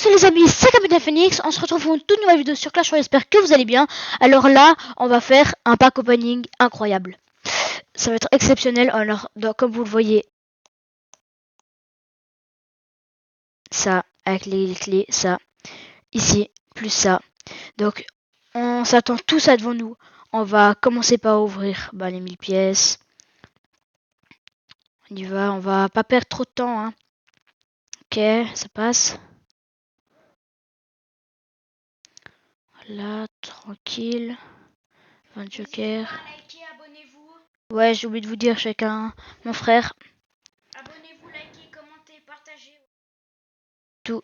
tous les amis, c'est Capitaine Phoenix, on se retrouve pour une toute nouvelle vidéo sur Clash Royale, j'espère que vous allez bien. Alors là, on va faire un pack opening incroyable. Ça va être exceptionnel, alors comme vous le voyez, ça, avec les clés, ça, ici, plus ça. Donc, on s'attend tout ça devant nous. On va commencer par ouvrir les 1000 pièces. On y va, on va pas perdre trop de temps, hein. Ok, ça passe. Voilà, tranquille. 20 jokers. Ouais, j'ai oublié de vous dire chacun, mon frère. Abonnez-vous, likez, commentez, partagez. Tout.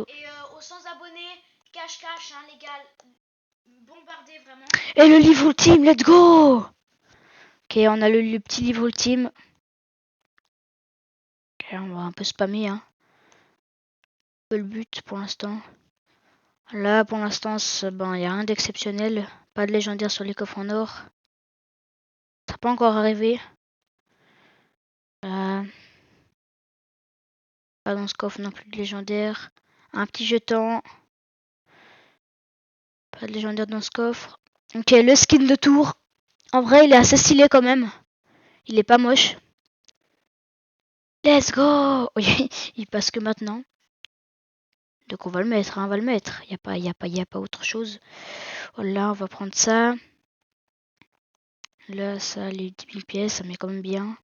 Et aux 100 abonnés, cache, hein, les gars. Bombardez vraiment. Et le livre ultime, let's go! Ok, on a le petit livre ultime. Ok, on va un peu spammer, hein. Le but pour l'instant. Là, pour l'instant, il n'y a rien d'exceptionnel. Pas de légendaire sur les coffres en or. Ça n'a pas encore arrivé. Pas dans ce coffre non plus de légendaire. Un petit jeton. Pas de légendaire dans ce coffre. Ok, le skin de tour. En vrai, il est assez stylé quand même. Il est pas moche. Let's go! Il passe que maintenant. Donc on va le mettre, hein, on va le mettre. Il n'y a pas autre chose. Voilà, on va prendre ça. Là, ça, les 10 000 pièces, ça met quand même bien.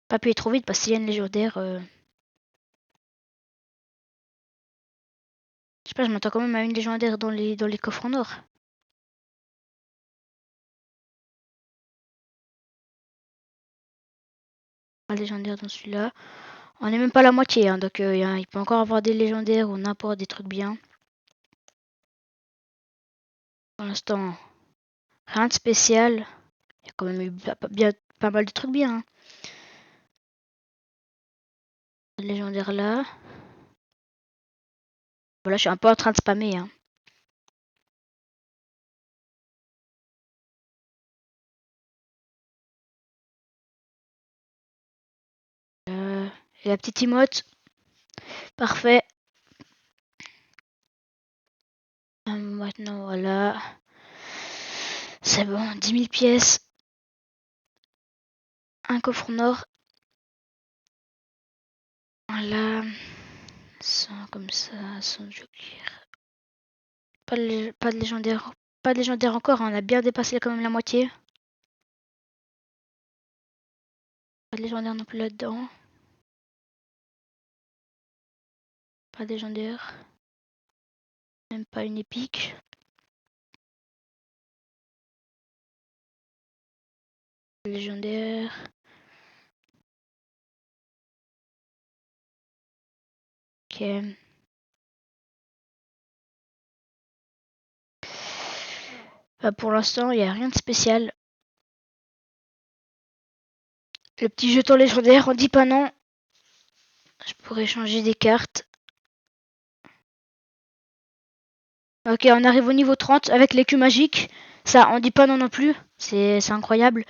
Pas payer trop vite parce qu'il y a une légendaire. Je sais pas, je m'attends quand même à une légendaire dans les coffres en or. Pas légendaire dans celui-là. On n'est même pas la moitié, hein, donc il peut encore avoir des légendaires ou n'importe des trucs bien. Pour l'instant, rien de spécial. Il y a quand même eu pas mal de trucs bien. Hein. Légendaire là. Voilà, je suis un peu en train de spammer. Hein. Et la petite emote. Parfait. Maintenant, voilà. C'est bon, 10 000 pièces. Un coffre en or. Voilà. 100 comme ça, 100 joker. Pas de légendaire. Pas de légendaire encore, hein, on a bien dépassé quand même la moitié. Pas de légendaire non plus là-dedans. Pas de légendaire. Même pas une épique. Légendaire. Ok. Pour l'instant, il n'y a rien de spécial. Le petit jeton légendaire, on dit pas non. Je pourrais changer des cartes. Ok, on arrive au niveau 30 avec l'écu magique. Ça, on dit pas non non plus. C'est incroyable.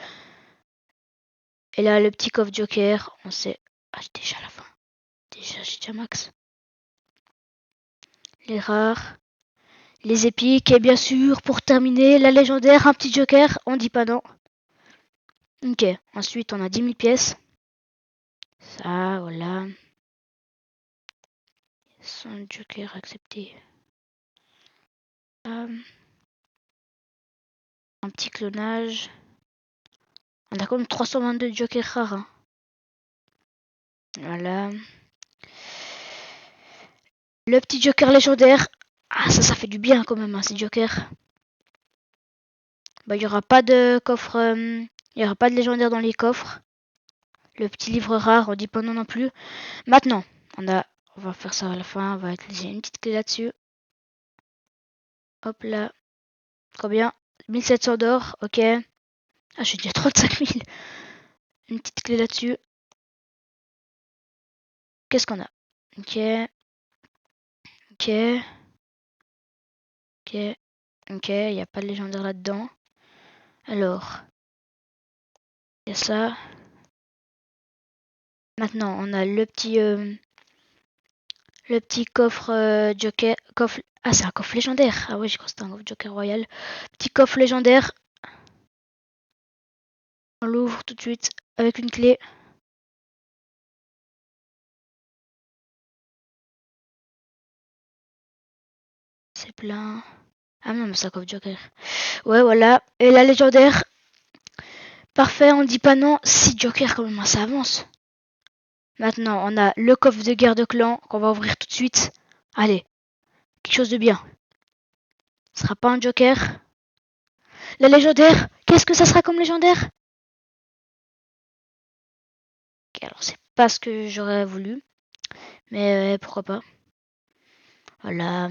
Et là, le petit coffre joker, on sait... Ah, j'ai déjà la fin. Déjà, j'ai déjà max. Les rares. Les épiques. Et bien sûr, pour terminer, la légendaire, un petit joker, on dit pas non. Ok, ensuite, on a 10 000 pièces. Ça, voilà. Son joker accepté. Un petit clonage. On a quand même 322 jokers rares. Hein. Voilà. Le petit joker légendaire. Ah, ça fait du bien quand même, hein, ces jokers. Il n'y aura pas de coffre. Il n'y aura pas de légendaire dans les coffres. Le petit livre rare, on dit pas non non plus. Maintenant, on va faire ça à la fin. On va utiliser une petite clé là-dessus. Hop là. Combien 1700 d'or, ok. Ah, j'ai déjà 35 000. Une petite clé là-dessus. Qu'est-ce qu'on a? Ok. Ok. Ok. Ok, il n'y a pas de légendaire là-dedans. Alors, il y a ça. Maintenant, on a le petit Le petit coffre Joker. Coffre... Ah, c'est un coffre légendaire. Ah ouais, j'ai cru que c'était un coffre Joker Royal. Petit coffre légendaire. On l'ouvre tout de suite avec une clé. C'est plein. Ah non, mais c'est un coffre Joker. Ouais, voilà. Et la légendaire. Parfait, on dit pas non. 6 Jokers, quand même, ça avance. Maintenant, on a le coffre de guerre de clan qu'on va ouvrir tout de suite. Allez, quelque chose de bien. Ce sera pas un Joker. La légendaire, qu'est-ce que ça sera comme légendaire? Ok, alors c'est pas ce que j'aurais voulu, mais pourquoi pas. Voilà.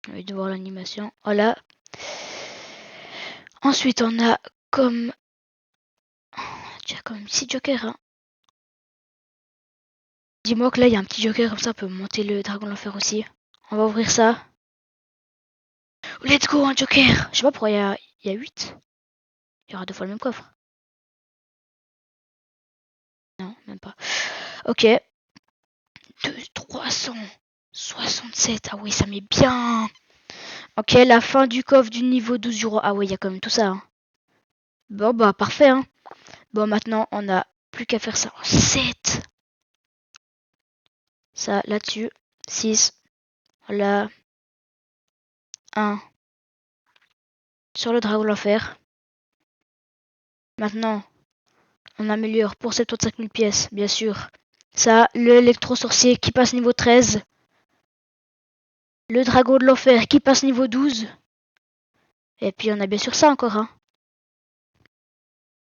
On va de voir l'animation. Voilà. Ensuite, on a comme... Tiens, quand même 6 Jokers, hein. Dis-moi que là, il y a un petit Joker comme ça, on peut monter le dragon de l'enfer aussi. On va ouvrir ça. Let's go, un Joker. Je sais pas pourquoi il y a 8. Il y aura 2 fois le même coffre. Non, même pas. Ok. 367. Ah oui, ça met bien. Ok, la fin du coffre du niveau 12 euros. Ah oui, il y a quand même tout ça. Hein. Bon, bah, parfait. Hein. Bon, maintenant, on n'a plus qu'à faire ça. 7. Ça, là-dessus. 6. Voilà. 1. Sur le dragon de l'enfer. Maintenant, on améliore pour 75 000 pièces, bien sûr. Ça, le électro-sorcier qui passe niveau 13. Le dragon de l'enfer qui passe niveau 12. Et puis, on a bien sûr ça encore. Hein.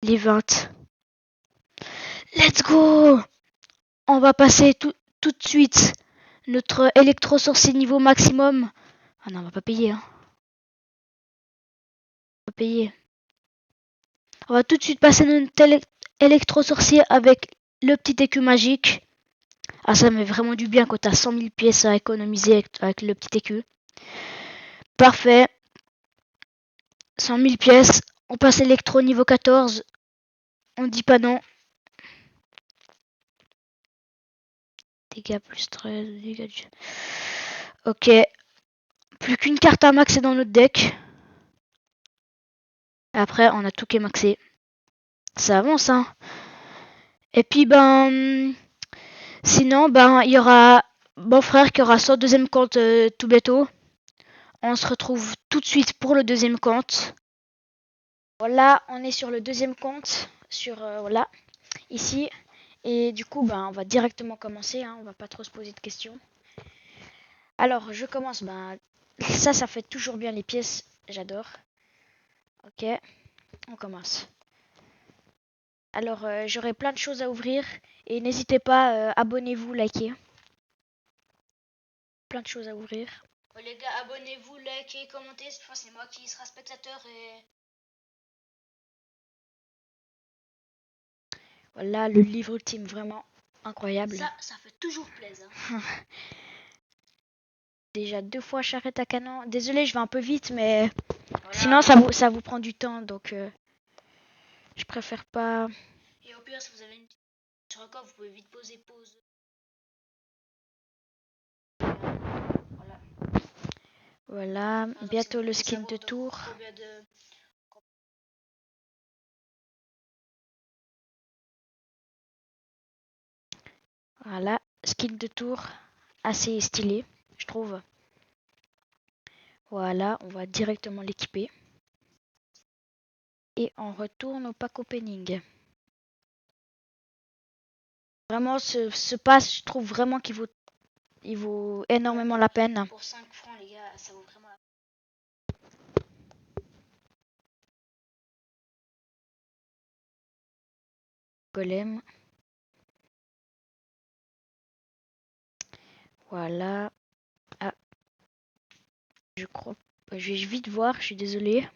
Les 20. Let's go! On va passer tout de suite notre électro-sorcier niveau maximum. Ah non, on va pas payer. Hein. On va payer. On va tout de suite passer notre électro-sorcier avec le petit écu magique. Ah, ça met vraiment du bien quand t'as 100 000 pièces à économiser avec le petit écu. Parfait. 100 000 pièces. On passe électro niveau 14. On dit pas non. Dégâts plus 13. Dégâts. Ok. Plus qu'une carte à maxer dans notre deck. Après, on a tout qui est maxé. Ça avance, hein. Et puis, sinon, il y aura mon frère qui aura son deuxième compte tout bientôt. On se retrouve tout de suite pour le deuxième compte. Voilà, on est sur le deuxième compte. Voilà, ici. Et du coup, on va directement commencer. Hein, on va pas trop se poser de questions. Alors, je commence. Ça fait toujours bien les pièces. J'adore. Ok, on commence. Alors, j'aurai plein de choses à ouvrir. Et n'hésitez pas, abonnez-vous, likez. Plein de choses à ouvrir. Les gars, abonnez-vous, likez, commentez. Cette fois, c'est moi qui sera spectateur et... Voilà, le livre ultime, vraiment incroyable. Ça fait toujours plaisir. Déjà 2 fois charrette à canon. Désolé, je vais un peu vite, mais Voilà. sinon ça vous prend du temps, donc je préfère pas. Et au pire, si vous avez une petite record, vous pouvez vite poser pause. Voilà, bientôt le skin de tour. Voilà, skin de tour assez stylé, je trouve. Voilà, on va directement l'équiper. Et on retourne au pack opening. Vraiment, ce pass, je trouve vraiment qu'il vaut énormément la peine. Pour 5 francs, les gars, ça vaut vraiment la peine. Golem. Voilà. Ah. Je crois. Je vais vite voir, je suis désolée.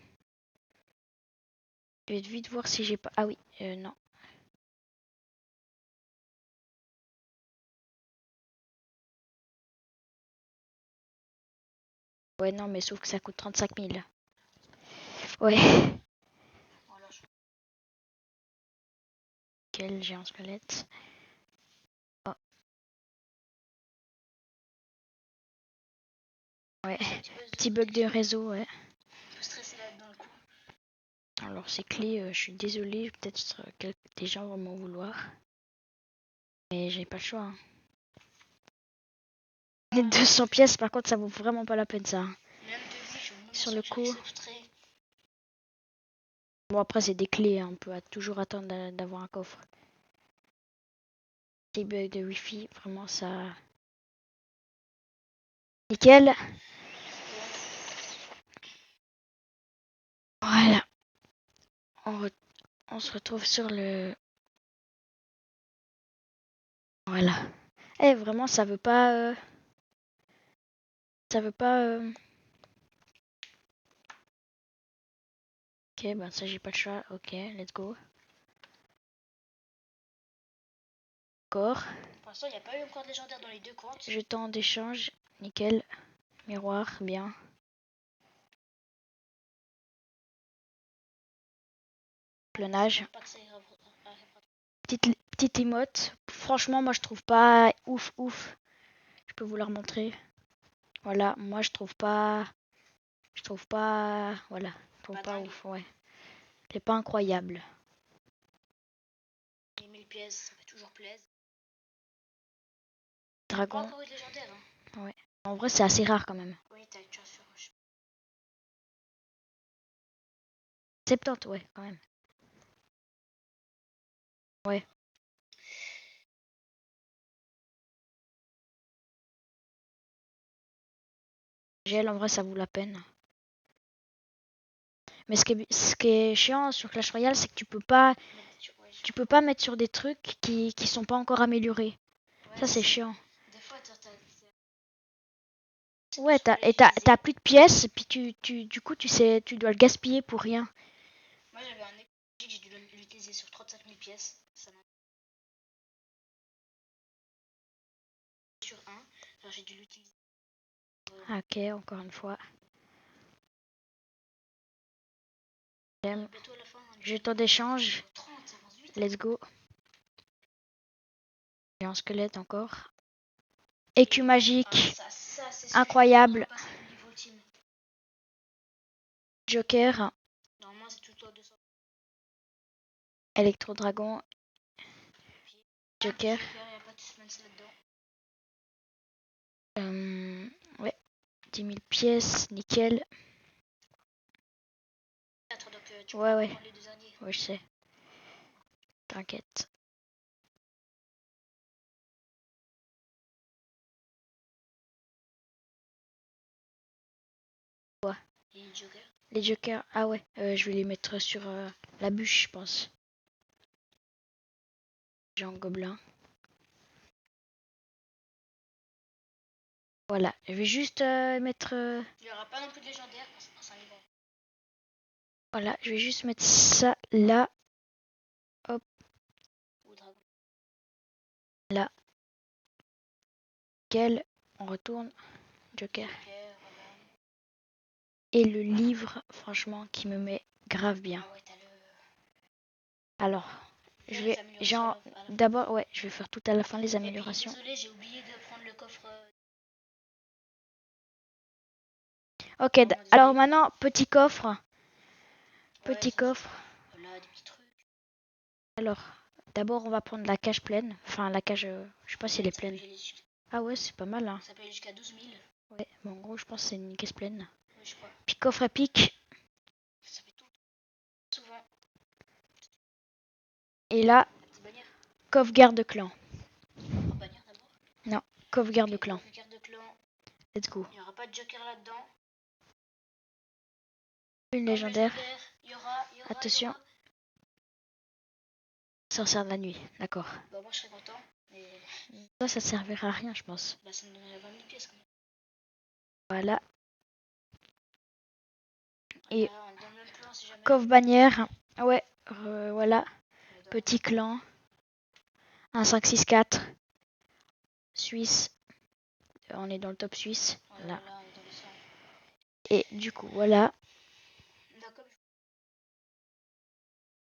Je vais vite voir si j'ai pas. Ah oui, non. Ouais, non, mais sauf que ça coûte 35 000. Ouais. Voilà, Quel géant squelette. Ouais, J'ai un petit peu petit bug de réseau, ouais. un peu stressé là-dedans le coup. Alors ces clés, je suis désolée, peut-être des gens vont m'en vouloir. Mais j'ai pas le choix. Hein. Les 200 pièces, par contre, ça vaut vraiment pas la peine ça. Hein. Même de lui, je me demande Sur si le je coup. l'accepterai. Bon, après, c'est des clés, hein, on peut toujours attendre d'avoir un coffre. Petit bug de wifi, vraiment ça. Nickel. Voilà. On se retrouve sur le. Voilà. Eh, vraiment, ça veut pas. Ça veut pas. Ok, ben ça, j'ai pas le choix. Ok, let's go. Encore. Pour l'instant, il n'y a pas eu encore de légendaire dans les deux comptes. Jeton d'échange. Nickel. Miroir, bien. Clonage. Pas que ça ira- Petite emote. Franchement, moi, je trouve pas ouf. Je peux vous la remontrer. Voilà, moi, je trouve pas. Voilà. Je trouve pas dingue. ouf, ouais. C'est pas incroyable. Les 1000 pièces, ça fait toujours plaisir. Pas Dragon. encore eu de légendaire. Hein. Ouais. En vrai, c'est assez rare quand même. Oui, t'as tu as sur. 70, ouais, quand même. Ouais. GL, en vrai, ça vaut la peine. Mais ce qui est chiant sur Clash Royale, c'est que tu peux pas mettre sur des trucs qui sont pas encore améliorés. Ouais, Ça, c'est chiant. Des fois, Ouais, t'as plus de pièces, puis du coup, tu dois le gaspiller pour rien. Moi, j'avais un écologique, j'ai dû l'utiliser sur 35 000 pièces. Ça m'a. Sur un, alors j'ai dû l'utiliser. Ok, encore une fois. J'aime. Bientôt à la fin. Jeton d'échange. 30, ça avance vite. Let's go. J'ai un squelette encore. Écu magique. Ça, c'est Incroyable. Passer le niveau ultime. Joker. Normalement, c'est tout le temps 200. Électro-dragon. Joker. Il n'y a pas de suspense là-dedans. Ouais. 10 000 pièces. Nickel. Donc, tu Ouais, peux ouais. prendre les deux derniers. Ouais, je sais. T'inquiète. Ouais. Et les jokers. Les jokers. Ah ouais. Je vais les mettre sur la bûche, je pense. J'ai un gobelin. Voilà. Je vais juste mettre. Il n'y aura pas non plus de légendaire parce que c'est un livre. Voilà. Je vais juste mettre ça là. Hop. Ou dragon. Là. Nickel. On retourne. Joker. Voilà. Et le livre, franchement, qui me met grave bien. Ah ouais, t'as le. Alors, Faire je les vais. améliorations à la fin. D'abord, ouais, je vais faire tout à la fin les Et améliorations. désolé, j'ai oublié de prendre le coffre. Ok, alors maintenant, petit coffre. Petit coffre. Voilà, des petits trucs. Alors, d'abord, on va prendre la cage pleine. Enfin, la cage, je sais pas si elle est pleine. Ah ouais, c'est pas mal, hein. Ça peut aller jusqu'à 12 000. Ouais, mais en gros, je pense que c'est une caisse pleine. Oui, je crois. Puis coffre à pic. Ça fait tout. Souvent. Et là, coffre garde clan. En bannière d'abord. Non, coffre garde clan. Coffre de clan. Let's go. Il n'y aura pas de joker là-dedans. Une légendaire. Il y aura. Attention. Sorcière de la nuit, d'accord. Bah, moi, je serais content. Mais. Ça servira à rien, je pense. Bah, ça me donnerait 20 000 pièces quand même. Voilà. Et On donne même plus un si jamais. coffre bannière. Ouais, voilà. Petit clan. 1, 5, 6, 4. Suisse. On est dans le top suisse. Là. Là, on est dans le sang. Et du coup, voilà. D'accord.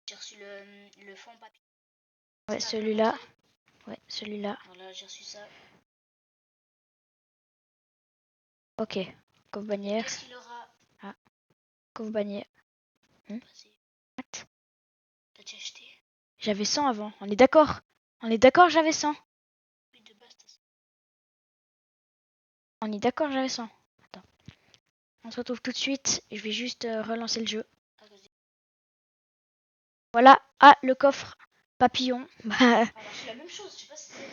J'ai reçu le fond papier. Ouais, celui-là. Ouais, celui-là. Voilà, j'ai reçu ça. Ok. Coffre bannière. Qu'est-ce qu'il aura Coffre bannière. passé? What? T'as-tu acheté? J'avais 100 avant. On est d'accord? On est d'accord, j'avais 100. Oui, de base, t'as ça. On est d'accord, j'avais 100. Attends. On se retrouve tout de suite. Je vais juste relancer le jeu. Ah, vas-y. Voilà. Ah, le coffre papillon. Bah, Alors, c'est la même chose. Je sais pas si c'est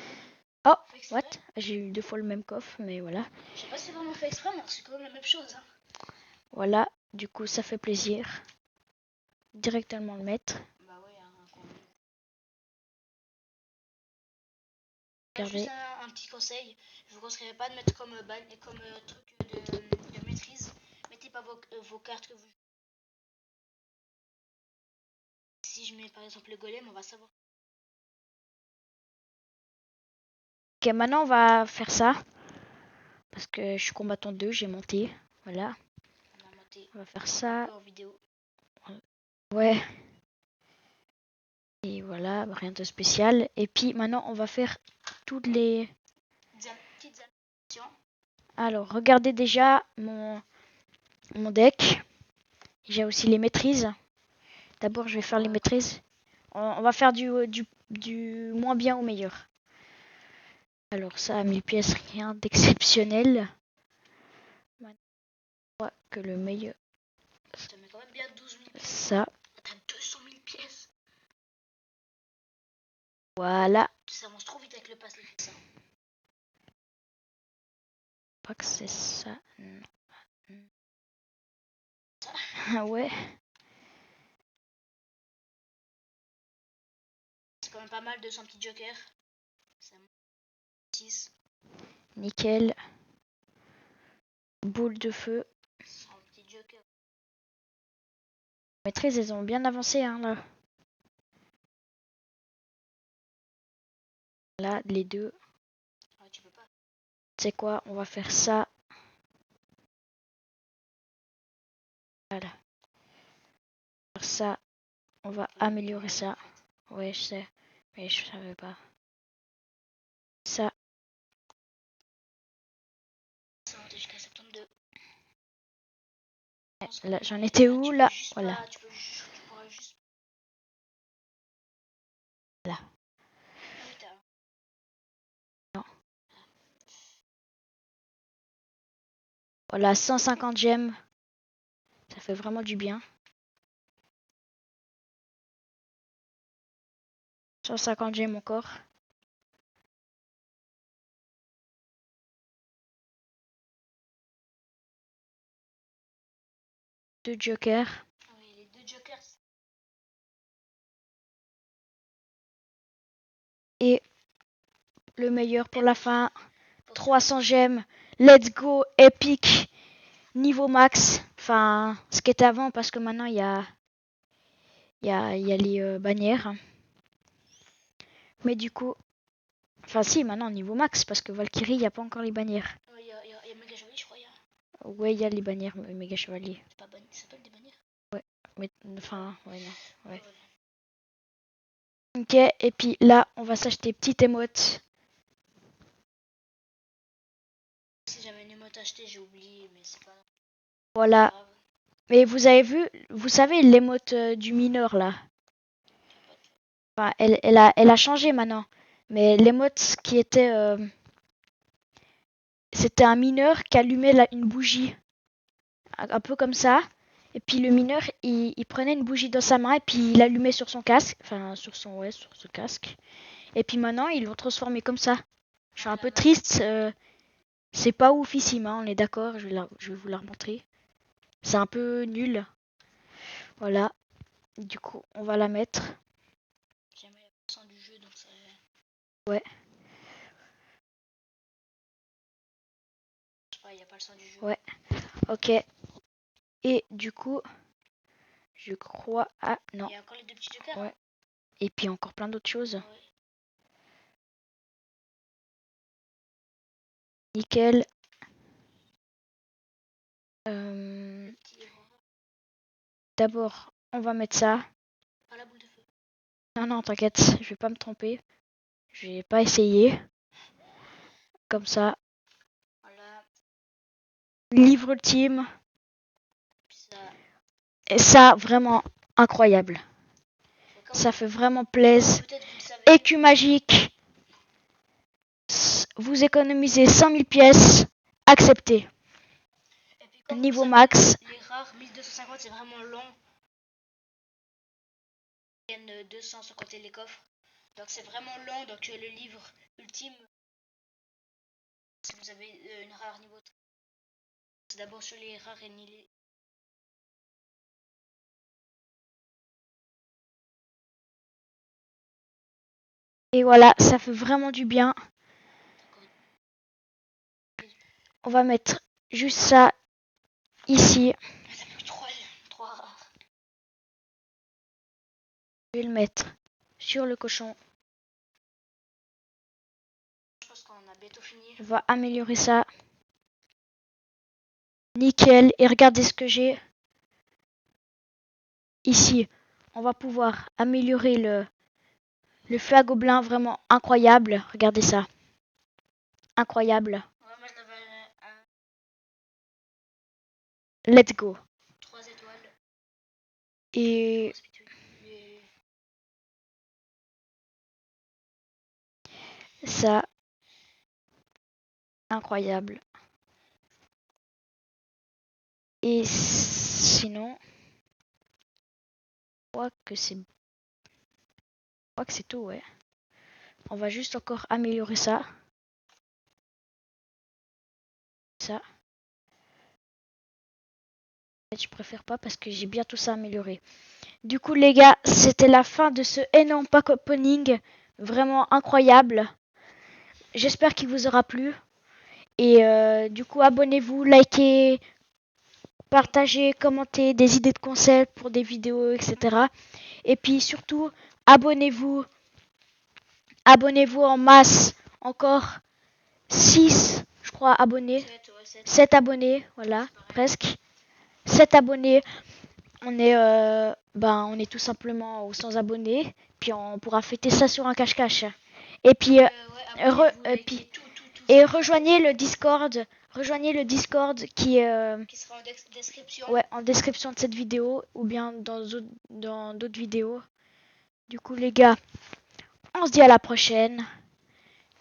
oh, fait exprès. what? J'ai eu 2 fois le même coffre, mais voilà. Je sais pas si c'est vraiment fait exprès, mais c'est quand même la même chose. Hein. Voilà. Du coup, ça fait plaisir. Directement le mettre. Bah ouais, Regardez. juste un petit conseil. Je vous conseillerais pas de mettre comme, comme truc de maîtrise. Mettez pas vos cartes que vous. Si je mets par exemple le golem, on va savoir. Ok, maintenant on va faire ça. Parce que je suis combattant 2, j'ai monté. Voilà. On a monté On va faire un ça. peu en vidéo. Ouais. Et voilà, rien de spécial. Et puis maintenant on va faire toutes les... Petites animations. Alors, regardez déjà mon deck. J'ai aussi les maîtrises. D'abord, je vais faire les maîtrises. On va faire du moins bien au meilleur. Alors ça, à 1000 pièces, rien d'exceptionnel. Je crois que le meilleur... Ça met quand même bien 12 000 pièces. Ça, T'as 200 000 pièces. voilà. Ça avance trop vite avec le pass. Ça. Je crois que c'est ça. Non. Ah ouais. C'est quand même pas mal, 200 petits jokers. Ça 6. Nickel. Boule de feu. 100 petits jokers. Les maîtrises, elles ont bien avancé, hein, là. Là, les deux. Ouais, tu peux pas. Tu sais quoi, on va faire ça. Voilà. Faire ça. On va améliorer ça. Ouais, je sais. Mais je savais pas. Ça. Ça monte jusqu'à 72. Là, j'en étais où, là? Voilà. Pas, tu pourras juste. Là. Ah oui, t'as. Non. Voilà, 150 gemmes. Ça fait vraiment du bien. 150 gemmes encore. Deux jokers. Oui, les deux jokers. Et le meilleur pour la fin. 300 gemmes. Let's go, epic. Niveau max. Enfin, ce qui était avant, parce que maintenant, il y a les bannières. Mais du coup... Enfin, si, maintenant, niveau max, parce que Valkyrie, il n'y a pas encore les bannières. Ouais, il y a Mega Chevalier, je crois. Ouais, il y a les bannières méga chevalier. C'est pas bannière, ça s'appelle des bannières. Ouais, mais enfin, ouais, non. Ouais. Ouais. Ok, et puis là, on va s'acheter petite émote. Si j'avais une émote achetée, j'ai oublié, mais c'est pas Voilà. grave. Mais vous avez vu, vous savez, l'émote du mineur, là. Enfin, elle a changé maintenant. Mais l'émote qui était... c'était un mineur qui allumait une bougie. Un peu comme ça. Et puis le mineur, il prenait une bougie dans sa main et puis il allumait sur son casque. Enfin, sur son casque. Et puis maintenant, ils l'ont transformé comme ça. Je suis un peu triste. C'est pas oufissime, hein, on est d'accord. Je vais vous la remontrer. C'est un peu nul. Voilà. Du coup, on va la mettre. Jamais la fin du jeu, donc ça. Ouais. Je sais pas, il n'y a pas le son du jeu. Ouais. Ok. Et du coup, je crois... Ah, non. Il y a encore les deux petits jokers. Ouais. Et puis encore plein d'autres choses. Ouais. Nickel. D'abord, on va mettre ça. Pas la boule de feu. Non, t'inquiète, je vais pas me tromper. Je vais pas essayer. Comme ça. Voilà. livre ultime. Puis ça, Et ça, vraiment incroyable. comme Ça fait vraiment plaisir. peut-être vous le savez. Écu magique. Vous économisez 100 000 pièces. Accepté. Et puis comme Niveau vous savez, max. les rares 1250 c'est vraiment long. Il y en a 200 sans compter les coffres. Donc c'est vraiment long. Donc le livre ultime, si vous avez une rare niveau 3, c'est d'abord sur les rares et ni les... Et voilà, ça fait vraiment du bien. On va mettre juste ça ici. Ça fait 3 rares. Je vais le mettre sur le cochon. Je pense qu'on a bientôt fini. On va améliorer ça. Nickel. Et regardez ce que j'ai. Ici, on va pouvoir améliorer le feu à gobelin. Vraiment incroyable. Regardez ça. Incroyable. Ouais, moi je l'avais un Let's go. 3 étoiles. Et ça, incroyable. Et sinon, je crois que c'est tout, ouais. On va juste encore améliorer ça. Ça. Je préfère pas parce que j'ai bien tout ça amélioré. Du coup, les gars, c'était la fin de ce énorme pack opening. Vraiment incroyable. J'espère qu'il vous aura plu. Et du coup, abonnez-vous, likez, partagez, commentez des idées de concepts pour des vidéos, etc. Et puis surtout, abonnez-vous. Abonnez-vous en masse. Encore 6, je crois, abonnés. 7, ouais, 7. 7 abonnés, voilà, presque. 7 abonnés. On est tout simplement aux 100 abonnés. Puis on pourra fêter ça sur un cache-cache. Et puis, rejoignez le Discord. Rejoignez le Discord qui sera en description. ouais, en description de cette vidéo ou bien dans d'autres vidéos. Du coup, les gars, on se dit à la prochaine.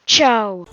Ciao.